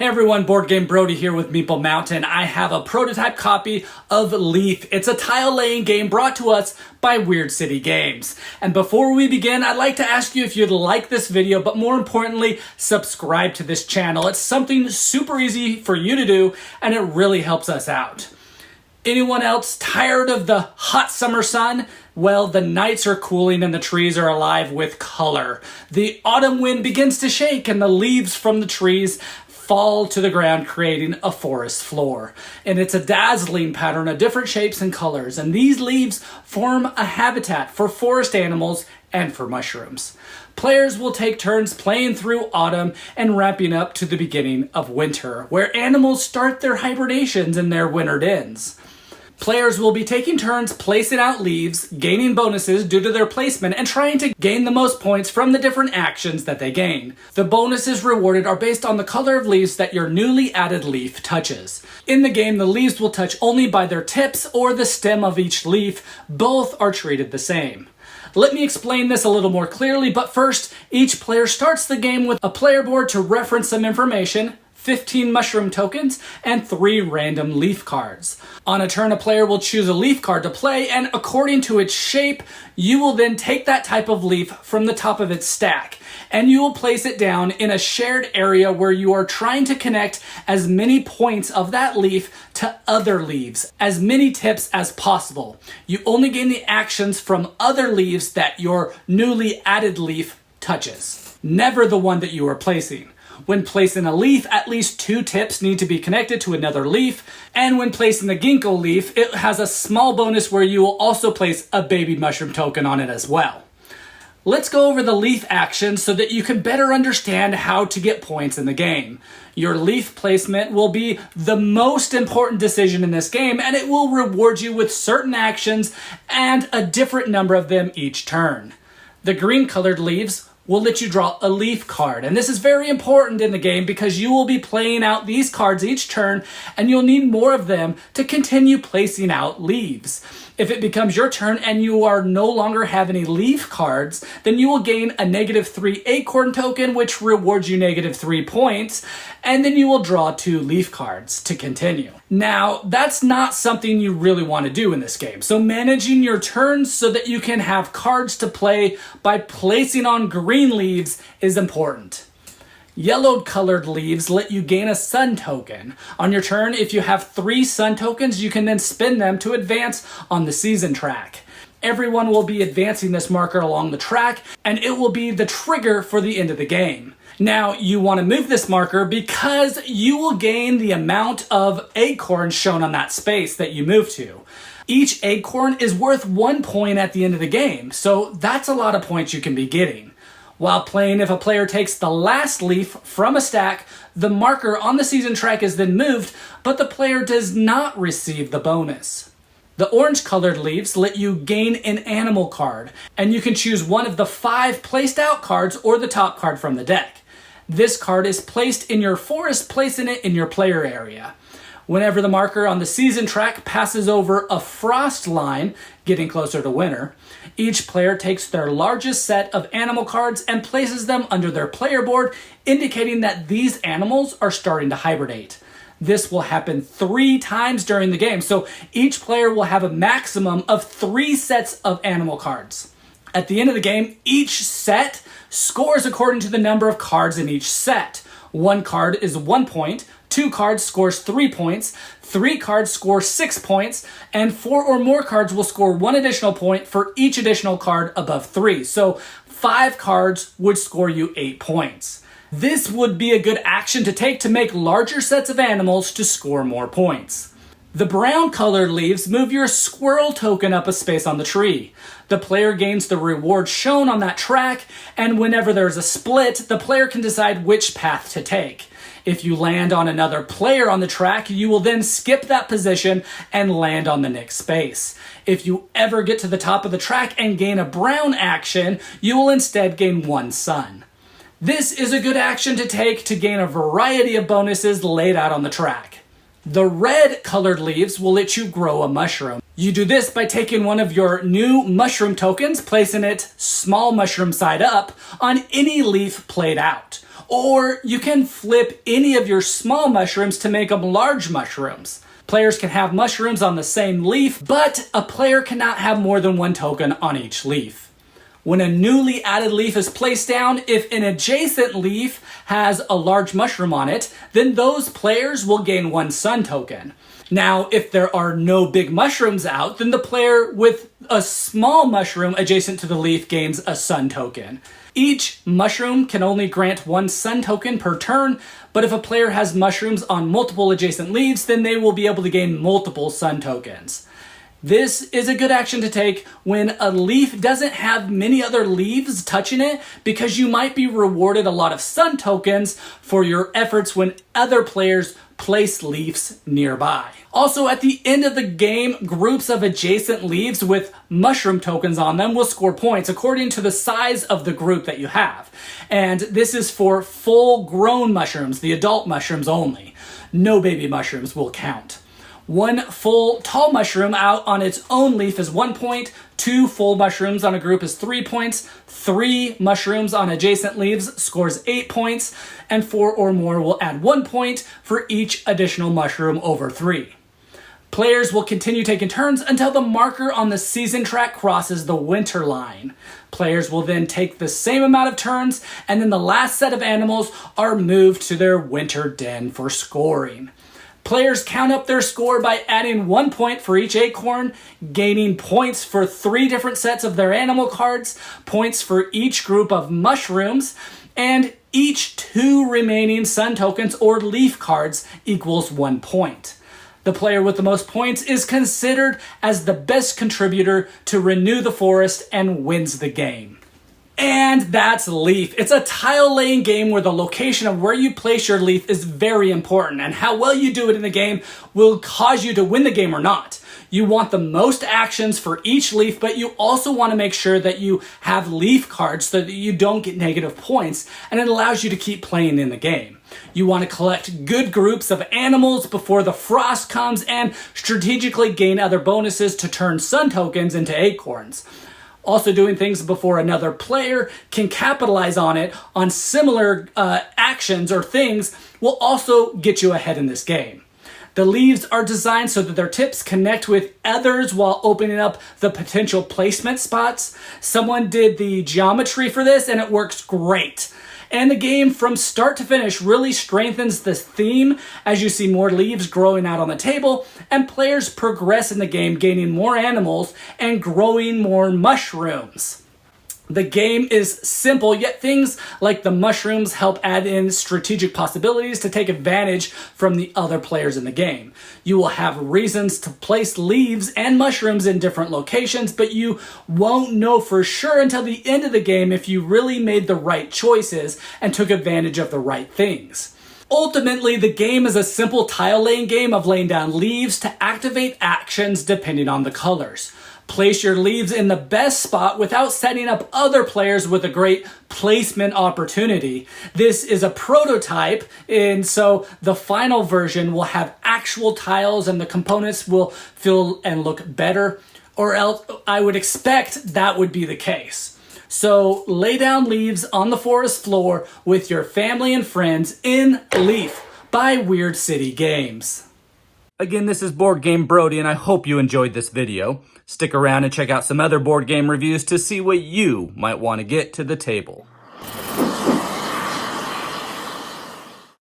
Hey everyone, Boardgame Brody here with Meeple Mountain. I have a prototype copy of Leaf. It's a tile laying game brought to us by Weird City Games. And before we begin, I'd like to ask you if you'd like this video, but more importantly, subscribe to this channel. It's something super easy for you to do, and it really helps us out. Anyone else tired of the hot summer sun? Well, the nights are cooling and the trees are alive with color. The autumn wind begins to shake and the leaves from the trees fall to the ground, creating a forest floor. And it's a dazzling pattern of different shapes and colors. And these leaves form a habitat for forest animals and for mushrooms. Players will take turns playing through autumn and ramping up to the beginning of winter, where animals start their hibernations and their winter dens. Players will be taking turns placing out leaves, gaining bonuses due to their placement, and trying to gain the most points from the different actions that they gain. The bonuses rewarded are based on the color of leaves that your newly added leaf touches. In the game, the leaves will touch only by their tips or the stem of each leaf. Both are treated the same. Let me explain this a little more clearly, but first, each player starts the game with a player board to reference some information, 15 mushroom tokens, and 3 random leaf cards. On a turn, a player will choose a leaf card to play, and according to its shape, you will then take that type of leaf from the top of its stack, and you will place it down in a shared area where you are trying to connect as many points of that leaf to other leaves, as many tips as possible. You only gain the actions from other leaves that your newly added leaf touches, never the one that you are placing. When placing a leaf, at least 2 tips need to be connected to another leaf. And when placing the ginkgo leaf, it has a small bonus where you will also place a baby mushroom token on it as well. Let's go over the leaf actions so that you can better understand how to get points in the game. Your leaf placement will be the most important decision in this game, and it will reward you with certain actions and a different number of them each turn. The green colored leaves will let you draw a leaf card. And this is very important in the game because you will be playing out these cards each turn and you'll need more of them to continue placing out leaves. If it becomes your turn and you are no longer have any leaf cards, then you will gain a -3 acorn token, which rewards you -3 points, and then you will draw 2 leaf cards to continue. Now, that's not something you really want to do in this game, so managing your turns so that you can have cards to play by placing on green leaves is important. Yellow colored leaves let you gain a sun token. On your turn, if you have 3 sun tokens, you can then spin them to advance on the season track. Everyone will be advancing this marker along the track, and it will be the trigger for the end of the game. Now, you want to move this marker because you will gain the amount of acorns shown on that space that you move to. Each acorn is worth 1 point at the end of the game, so that's a lot of points you can be getting. While playing, if a player takes the last leaf from a stack, the marker on the season track is then moved, but the player does not receive the bonus. The orange colored leaves let you gain an animal card, and you can choose one of the 5 placed out cards or the top card from the deck. This card is placed in your forest, placing it in your player area. Whenever the marker on the season track passes over a frost line, getting closer to winter, each player takes their largest set of animal cards and places them under their player board, indicating that these animals are starting to hibernate. This will happen 3 times during the game, so each player will have a maximum of 3 sets of animal cards. At the end of the game, each set scores according to the number of cards in each set. 1 card is 1 point, 2 cards scores 3 points, 3 cards score 6 points, and 4 or more cards will score 1 additional point for each additional card above 3. So 5 cards would score you 8 points. This would be a good action to take to make larger sets of animals to score more points. The brown colored leaves move your squirrel token up a space on the tree. The player gains the reward shown on that track, and whenever there's a split, the player can decide which path to take. If you land on another player on the track, you will then skip that position and land on the next space. If you ever get to the top of the track and gain a brown action, you will instead gain 1 sun. This is a good action to take to gain a variety of bonuses laid out on the track. The red colored leaves will let you grow a mushroom. You do this by taking one of your new mushroom tokens, placing it small mushroom side up on any leaf played out. Or you can flip any of your small mushrooms to make them large mushrooms. Players can have mushrooms on the same leaf, but a player cannot have more than one token on each leaf. When a newly added leaf is placed down, if an adjacent leaf has a large mushroom on it, then those players will gain 1 sun token. Now, if there are no big mushrooms out, then the player with a small mushroom adjacent to the leaf gains a sun token. Each mushroom can only grant 1 sun token per turn, but if a player has mushrooms on multiple adjacent leaves, then they will be able to gain multiple sun tokens. This is a good action to take when a leaf doesn't have many other leaves touching it, because you might be rewarded a lot of sun tokens for your efforts when other players place leaves nearby. Also, at the end of the game, groups of adjacent leaves with mushroom tokens on them will score points according to the size of the group that you have. And this is for full-grown mushrooms, the adult mushrooms only. No baby mushrooms will count. 1 full tall mushroom out on its own leaf is 1 point, 2 full mushrooms on a group is 3 points, 3 mushrooms on adjacent leaves scores 8 points, and 4 or more will add 1 point for each additional mushroom over 3. Players will continue taking turns until the marker on the season track crosses the winter line. Players will then take the same amount of turns, and then the last set of animals are moved to their winter den for scoring. Players count up their score by adding 1 point for each acorn, gaining points for 3 different sets of their animal cards, points for each group of mushrooms, and each 2 remaining sun tokens or leaf cards equals 1 point. The player with the most points is considered as the best contributor to renew the forest and wins the game. And that's Leaf. It's a tile-laying game where the location of where you place your leaf is very important, and how well you do it in the game will cause you to win the game or not. You want the most actions for each leaf, but you also want to make sure that you have leaf cards so that you don't get negative points, and it allows you to keep playing in the game. You want to collect good groups of animals before the frost comes, and strategically gain other bonuses to turn sun tokens into acorns. Also, doing things before another player can capitalize on it on similar actions or things will also get you ahead in this game. The leaves are designed so that their tips connect with others while opening up the potential placement spots. Someone did the geometry for this and it works great. And the game from start to finish really strengthens this theme as you see more leaves growing out on the table and players progress in the game, gaining more animals and growing more mushrooms. The game is simple, yet things like the mushrooms help add in strategic possibilities to take advantage from the other players in the game. You will have reasons to place leaves and mushrooms in different locations, but you won't know for sure until the end of the game if you really made the right choices and took advantage of the right things. Ultimately, the game is a simple tile-laying game of laying down leaves to activate actions depending on the colors. Place your leaves in the best spot without setting up other players with a great placement opportunity. This is a prototype, and so the final version will have actual tiles and the components will feel and look better, or else I would expect that would be the case. So lay down leaves on the forest floor with your family and friends in Leaf by Weird City Games. Again, this is Board Game Brody, and I hope you enjoyed this video. Stick around and check out some other board game reviews to see what you might want to get to the table.